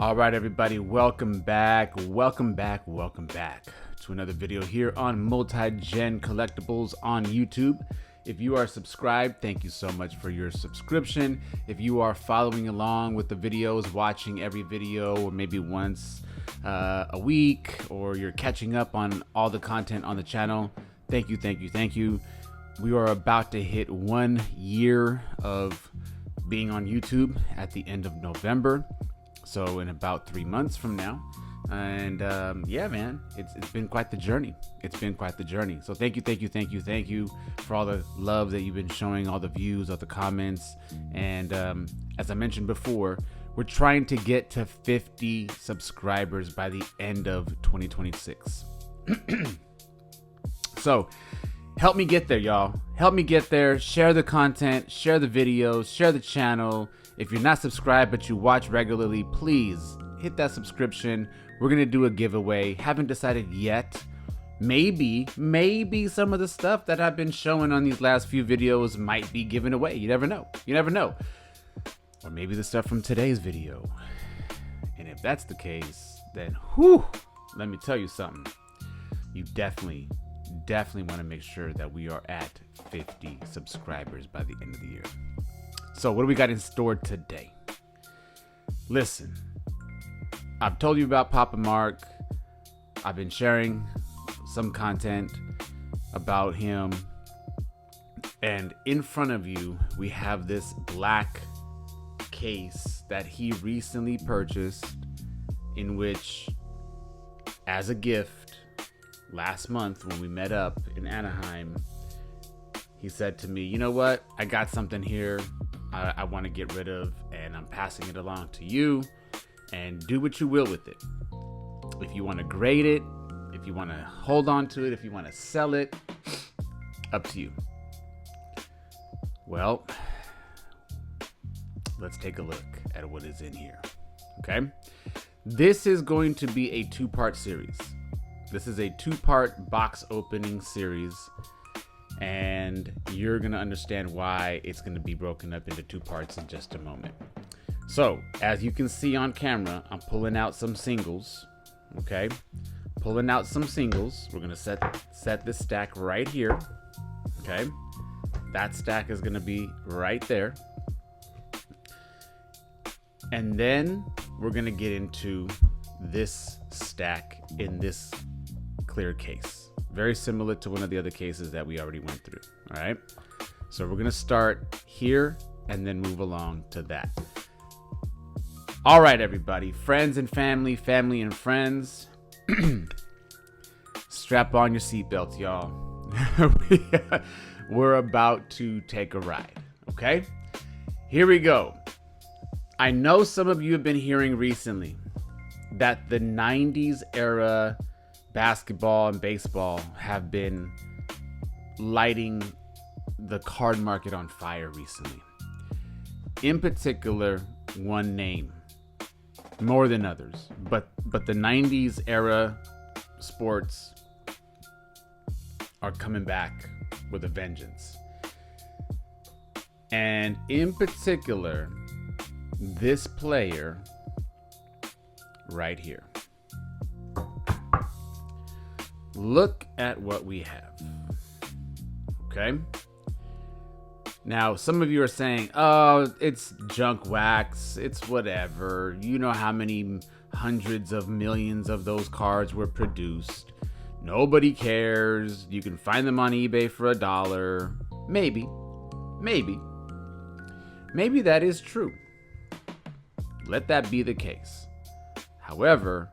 All right, everybody, welcome back to another video here on MultiGen Collectables on YouTube. If you are subscribed, thank you so much for your subscription. If you are following along with the videos, watching every video or maybe once a week, or you're catching up on all the content on the channel, thank you. We are about to hit 1 year of being on YouTube at the end of November. So in about 3 months from now. And yeah, man, it's been quite the journey. So thank you for all the love that you've been showing, all the views, all the comments. And as I mentioned before, we're trying to get to 50 subscribers by the end of 2026. So help me get there, y'all. Help me get there. Share the content, share the videos, share the channel. If you're not subscribed but you watch regularly, please hit that subscription. We're gonna do a giveaway. Haven't decided yet. Maybe some of the stuff that I've been showing on these last few videos might be given away. You never know. Or maybe the stuff from today's video. And if that's the case, then let me tell you something. You definitely want to make sure that we are at 50 subscribers by the end of the year. So what do we got in store today? Listen, I've told you about Papa Mark. I've been sharing some content about him. And in front of you, we have this black case that he recently purchased, in which, as a gift, last month when we met up in Anaheim, he said to me, you know what? I got something here I want to get rid of, and I'm passing it along to you, and do what you will with it. If you want to grade it, if you want to hold on to it, if you want to sell it, up to you. Well, let's take a look at what is in here. Okay? This is going to be a two-part series. This is a two-part box opening series, and you're going to understand why it's going to be broken up into two parts in just a moment. So, as you can see on camera, I'm pulling out some singles, okay? We're going to set this stack right here, okay? That stack is going to be right there. And then we're going to get into this stack in this clear case. Very similar to one of the other cases that we already went through. All right. So we're going to start here and then move along to that. All right, everybody, friends and family and friends, strap on your seatbelts, y'all. We're about to take a ride. Okay. Here we go. I know some of you have been hearing recently that the 90s era basketball and baseball have been lighting the card market on fire recently. In particular, one name more than others, but the 90s era sports are coming back with a vengeance. And in particular, this player right here. Look at what we have. Okay. Now, some of you are saying, oh, it's junk wax. It's whatever. You know how many hundreds of millions of those cards were produced. Nobody cares. You can find them on eBay for $1. Maybe that is true. Let that be the case. However,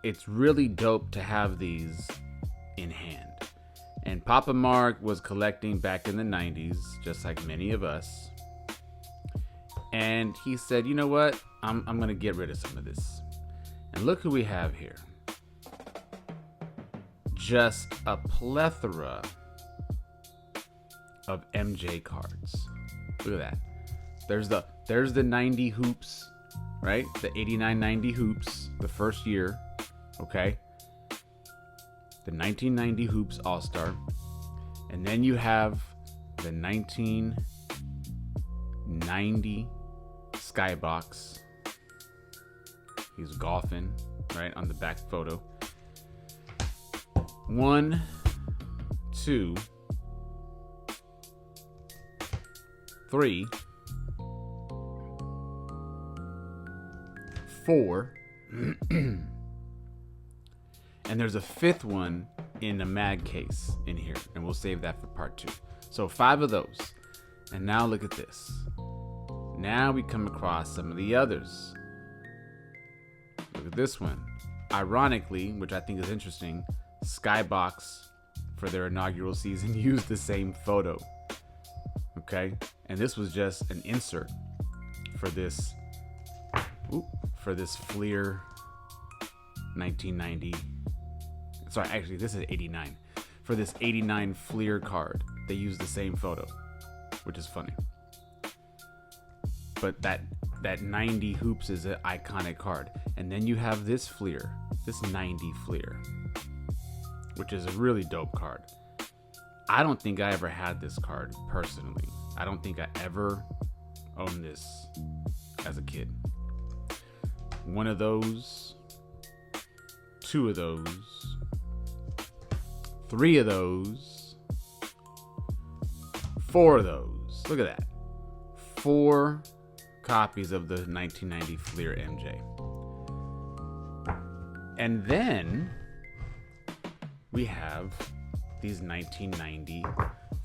it's really dope to have these in hand. And Papa Mark was collecting back in the 90s, just like many of us. And he said, you know what? I'm going to get rid of some of this. And look who we have here. Just a plethora of MJ cards. Look at that. There's the 90 hoops, right? The 89-90 hoops, the first year. Okay, the 1990 Hoops All-Star, and then you have the 1990 Skybox, He's golfing, right, on the back photo. 1, 2, 3, 4. And there's a 5th one in a mag case in here, and we'll save that for part 2. So 5 of those. And now look at this. Now we come across some of the others. Look at this one. Ironically, which I think is interesting, Skybox for their inaugural season used the same photo. Okay? And this was just an insert for this Fleer 1990. Sorry, actually this is 89. For this 89 Fleer card, they used the same photo, which is funny. But that 90 Hoops is an iconic card. And then you have this Fleer, this 90 Fleer, which is a really dope card. I don't think I ever had this card personally. I don't think I ever owned this as a kid. 1 of those, 2 of those, 3 of those, 4 of those. Look at that. 4 copies of the 1990 Fleer MJ. And then we have these 1990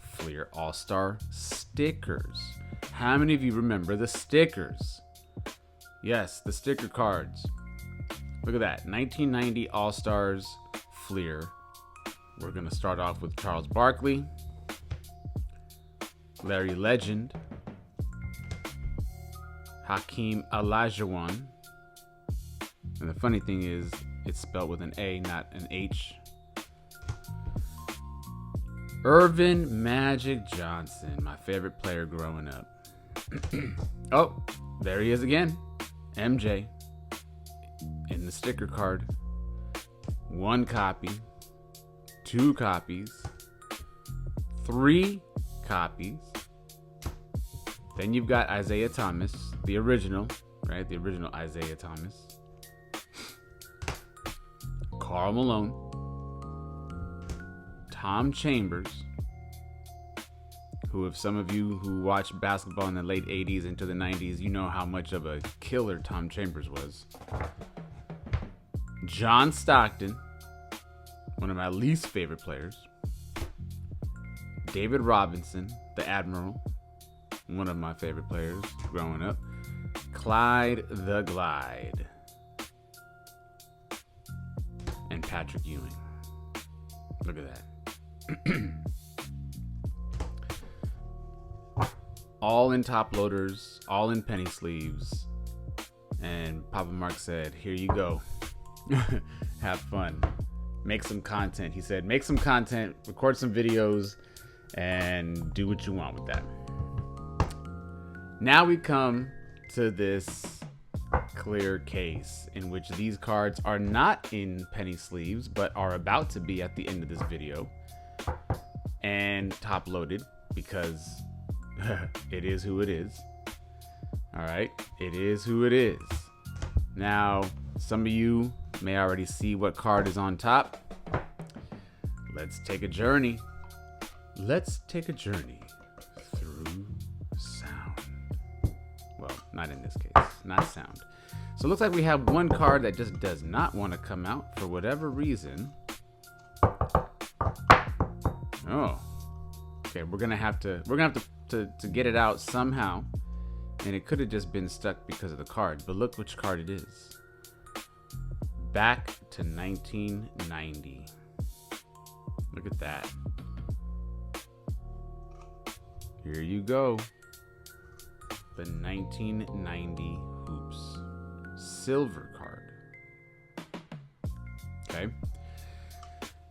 Fleer All-Star stickers. How many of you remember the stickers? Yes, the sticker cards. Look at that. 1990 All-Stars Fleer. We're going to start off with Charles Barkley, Larry Legend, Hakeem Olajuwon. And the funny thing is, it's spelled with an A, not an H. Irvin Magic Johnson, my favorite player growing up. Oh, there he is again. MJ in the sticker card. 1 copy, 2 copies, 3 copies. Then you've got Isaiah Thomas, the original, right? The original Isaiah Thomas. Karl Malone, Tom Chambers, who, if some of you who watched basketball in the late 80s into the 90s, you know how much of a killer Tom Chambers was. John Stockton, one of my least favorite players. David Robinson, the Admiral, one of my favorite players growing up. Clyde the Glide. And Patrick Ewing. Look at that. All in top loaders, all in penny sleeves. And Papa Mark said, here you go. Have fun. Make some content. He said, make some content, record some videos, and do what you want with that. Now we come to this clear case in which these cards are not in penny sleeves, but are about to be at the end of this video. And top loaded because it is who it is. All right, it is who it is. Now, some of you may already see what card is on top. Let's take a journey. Let's take a journey through sound. Well, not in this case, not sound. So it looks like we have one card that just does not want to come out for whatever reason. Oh, okay. We're gonna have to get it out somehow, and it could have just been stuck because of the card. But look which card it is. Back to 1990. Look at that. Here you go. The 1990 Hoops silver card. Okay.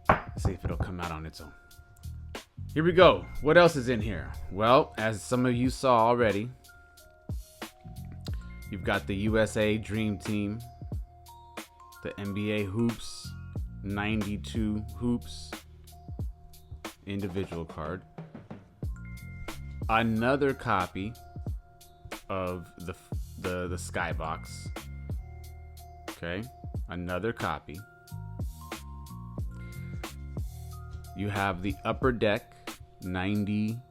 Let's see if it'll come out on its own. Here we go. What else is in here? Well, as some of you saw already, you've got the USA Dream Team, the NBA Hoops, 92 Hoops individual card. Another copy of the Skybox. Okay, another copy. You have the Upper Deck 92.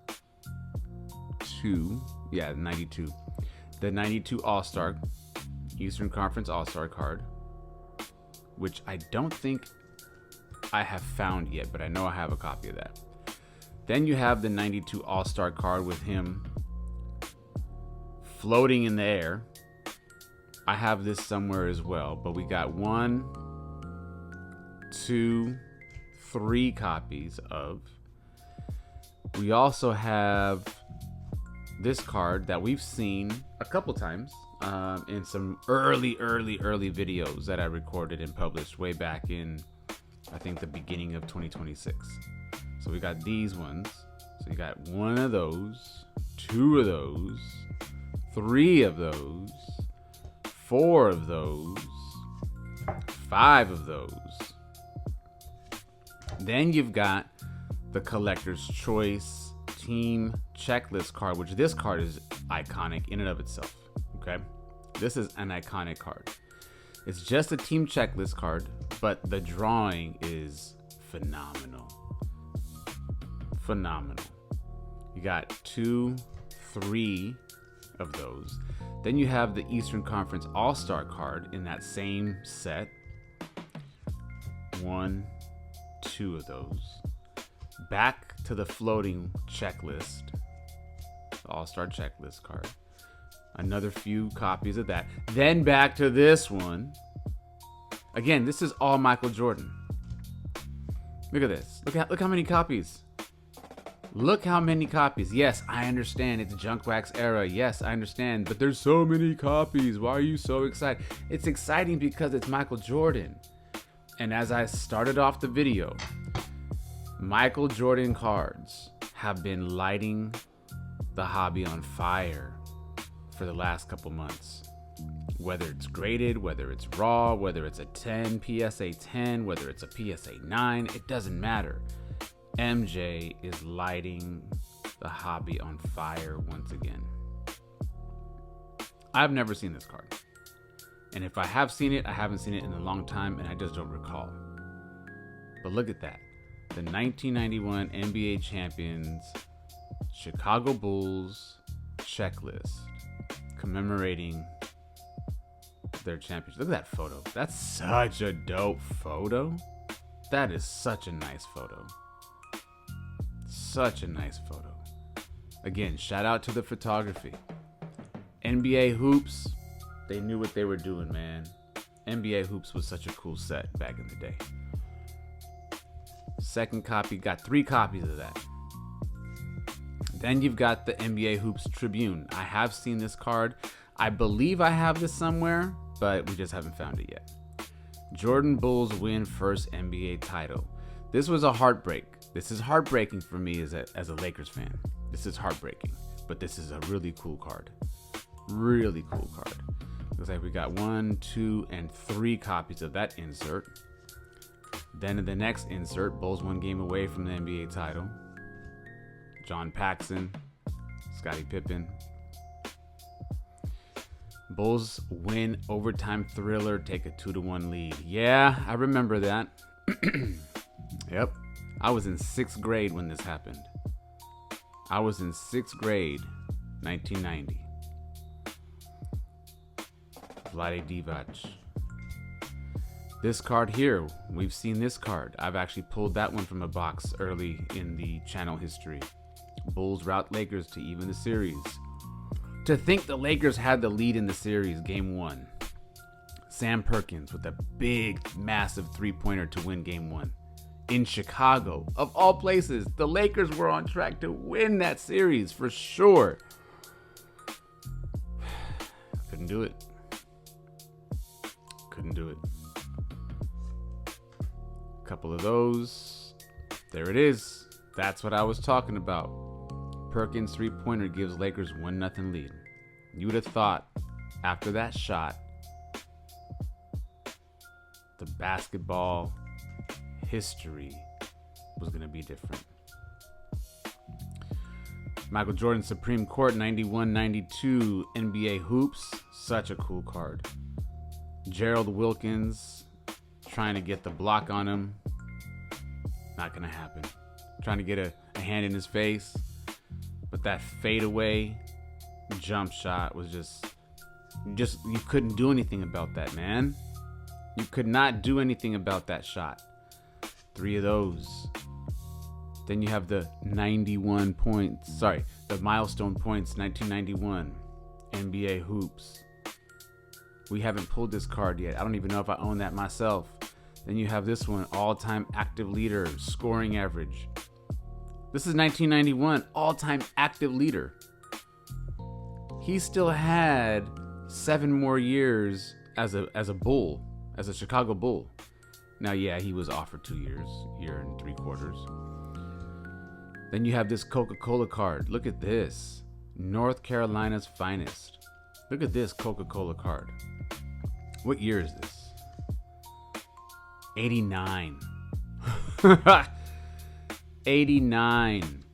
Yeah, 92. The 92 All-Star, Eastern Conference All-Star card, which I don't think I have found yet, but I know I have a copy of that. Then you have the 92 All-Star card with him floating in the air. I have this somewhere as well, but we got 1, 2, 3 copies of. We also have this card that we've seen a couple times in some early videos that I recorded and published way back in, I think, the beginning of 2026. So we got these ones. So you got 1 of those, 2 of those, 3 of those, 4 of those, 5 of those. Then you've got the Collector's Choice Team Checklist card, which this card is iconic in and of itself. Okay, this is an iconic card. It's just a team checklist card, but the drawing is phenomenal. Phenomenal. You got 2, 3 of those. Then you have the Eastern Conference All-Star card in that same set. 1, 2 of those. Back to the floating checklist, the All-Star checklist card. Another few copies of that. Then back to this one. Again, this is all Michael Jordan. Look at this. Look how many copies. Look how many copies. Yes, I understand it's junk wax era. Yes, I understand. But there's so many copies. Why are you so excited? It's exciting because it's Michael Jordan. And as I started off the video, Michael Jordan cards have been lighting the hobby on fire for the last couple months. Whether it's graded, whether it's raw, whether it's a 10, PSA 10, whether it's a PSA 9, it doesn't matter. MJ is lighting the hobby on fire once again. I've never seen this card. And if I have seen it, I haven't seen it in a long time and I just don't recall. But look at that. The 1991 NBA Champions Chicago Bulls checklist commemorating their championship. Look at that photo. That's such a dope photo. That is such a nice photo. Such a nice photo. Again, shout out to the photography. NBA Hoops, they knew what they were doing, man. NBA Hoops was such a cool set back in the day. Second copy, got 3 copies of that. Then you've got the NBA Hoops Tribune. I have seen this card. I believe I have this somewhere, but we just haven't found it yet. Jordan Bulls win first NBA title. This was a heartbreak. This is heartbreaking for me as a Lakers fan. This is heartbreaking, but this is a really cool card. Really cool card. Looks like we got 1, 2, and 3 copies of that insert. Then in the next insert, Bulls 1 game away from the NBA title. John Paxson, Scottie Pippen. Bulls win overtime thriller, take a 2-1 lead. Yeah, I remember that. Yep. I was in 6th grade when this happened. I was in 6th grade, 1990. Vlade Divac. This card here, we've seen this card. I've actually pulled that one from a box early in the channel history. Bulls rout Lakers to even the series. To think the Lakers had the lead in the series, game 1. Sam Perkins with a big, massive 3-pointer to win game 1. In Chicago, of all places, the Lakers were on track to win that series for sure. Couldn't do it. Couldn't do it. Couple of those. There it is. That's what I was talking about. Perkins 3-pointer gives Lakers 1-0 lead. You would have thought after that shot, the basketball history was going to be different. Michael Jordan Supreme Court 91-92 NBA Hoops. Such a cool card. Gerald Wilkins trying to get the block on him. Not gonna happen. Trying to get a hand in his face. But that fadeaway jump shot was just you couldn't do anything about that, man. You could not do anything about that shot. 3 of those. Then you have the 91 points. Sorry, the milestone points 1991 NBA hoops. We haven't pulled this card yet. I don't even know if I own that myself. Then you have this one, all-time active leader, scoring average. This is 1991, all-time active leader. He still had 7 more years as a Bull, as a Chicago Bull. Now, yeah, he was off for 2 years, year and 3/4. Then you have this Coca-Cola card. Look at this. North Carolina's finest. Look at this Coca-Cola card. What year is this? 89. 89.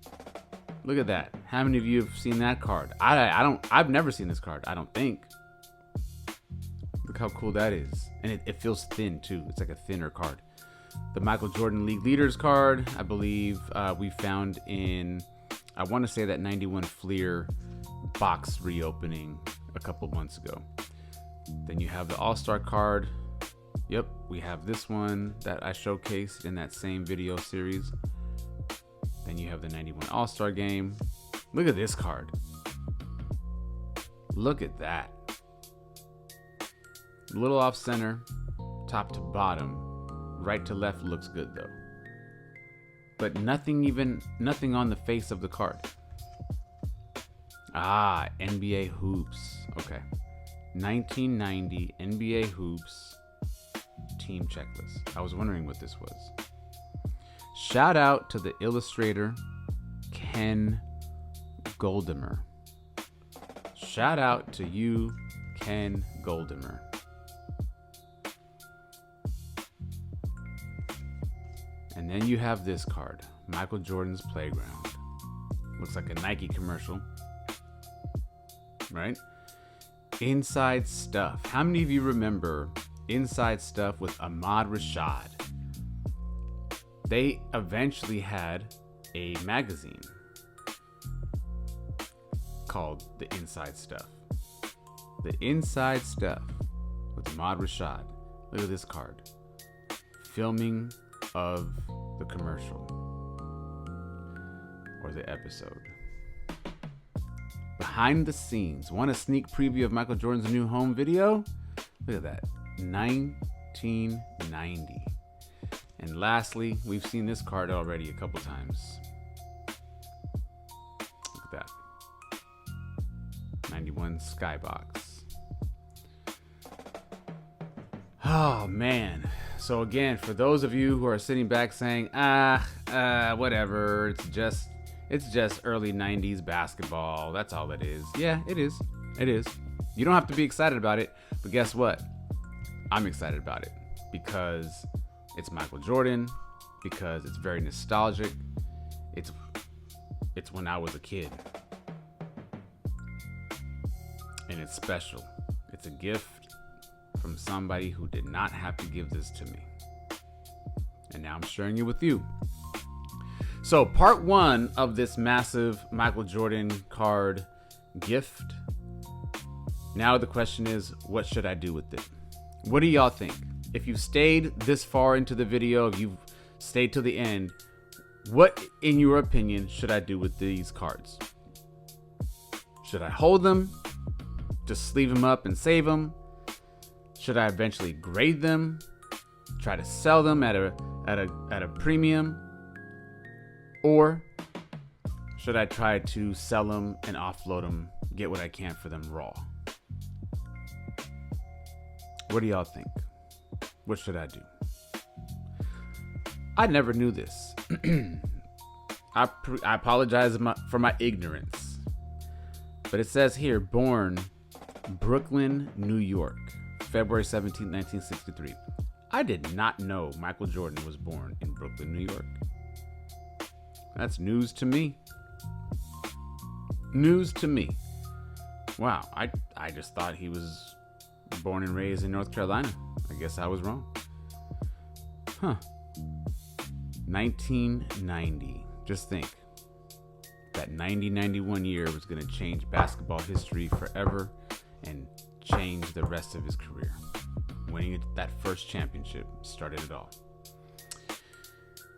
Look at that. How many of you have seen that card? I've never seen this card, I don't think. Look how cool that is. And it feels thin too. It's like a thinner card. The Michael Jordan League Leaders card, I believe we found in, I want to say that 91 Fleer box reopening a couple months ago. Then you have the All-Star card. Yep, we have this one that I showcased in that same video series. Then you have the 91 All-Star game. Look at this card. Look at that. A little off center, top to bottom. Right to left looks good though. But nothing on the face of the card. Ah, NBA hoops. Okay. 1990 NBA hoops team checklist. I was wondering what this was. Shout out to the illustrator Ken Goldimer. Shout out to you, Ken Goldimer. And then you have this card, Michael Jordan's Playground. Looks like a Nike commercial, right? Inside Stuff. How many of you remember Inside Stuff with Ahmad Rashad? They eventually had a magazine called The Inside Stuff. The Inside Stuff with Ahmad Rashad. Look at this card. Filming of the commercial or the episode. Behind the scenes. Want a sneak preview of Michael Jordan's new home video? Look at that. 1990. And lastly, we've seen this card already a couple times. Look at that. 91 Skybox. Oh man. So again, for those of you who are sitting back saying, whatever, it's just early 90s basketball. That's all it is. Yeah, it is. It is. You don't have to be excited about it, but guess what? I'm excited about it because it's Michael Jordan, because it's very nostalgic. It's when I was a kid. And it's special. It's a gift from somebody who did not have to give this to me. And now I'm sharing it with you. So part 1 of this massive Michael Jordan card gift. Now the question is, what should I do with it? What do y'all think? If you've stayed this far into the video, if you've stayed to the end, what, in your opinion, should I do with these cards? Should I hold them? Just sleeve them up and save them? Should I eventually grade them? Try to sell them at a premium? Or should I try to sell them and offload them, get what I can for them raw? What do y'all think? What should I do? I never knew this. I apologize for my ignorance. But it says here, born Brooklyn, New York, February 17, 1963. I did not know Michael Jordan was born in Brooklyn, New York. That's news to me. News to me. Wow, I just thought he was Born and raised in North Carolina. I guess I was wrong. 1990. Just think. That 90-91 year was going to change basketball history forever and change the rest of his career. Winning that first championship started it all.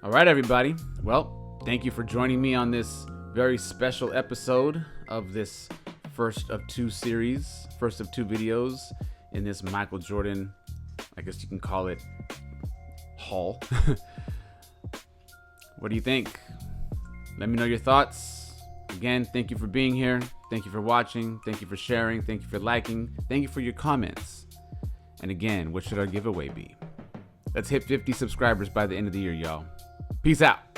All right, everybody. Well, thank you for joining me on this very special episode of this first of two videos in this Michael Jordan, I guess you can call it, haul. What do you think? Let me know your thoughts. Again, thank you for being here. Thank you for watching. Thank you for sharing. Thank you for liking. Thank you for your comments. And again, what should our giveaway be? Let's hit 50 subscribers by the end of the year, y'all. Peace out.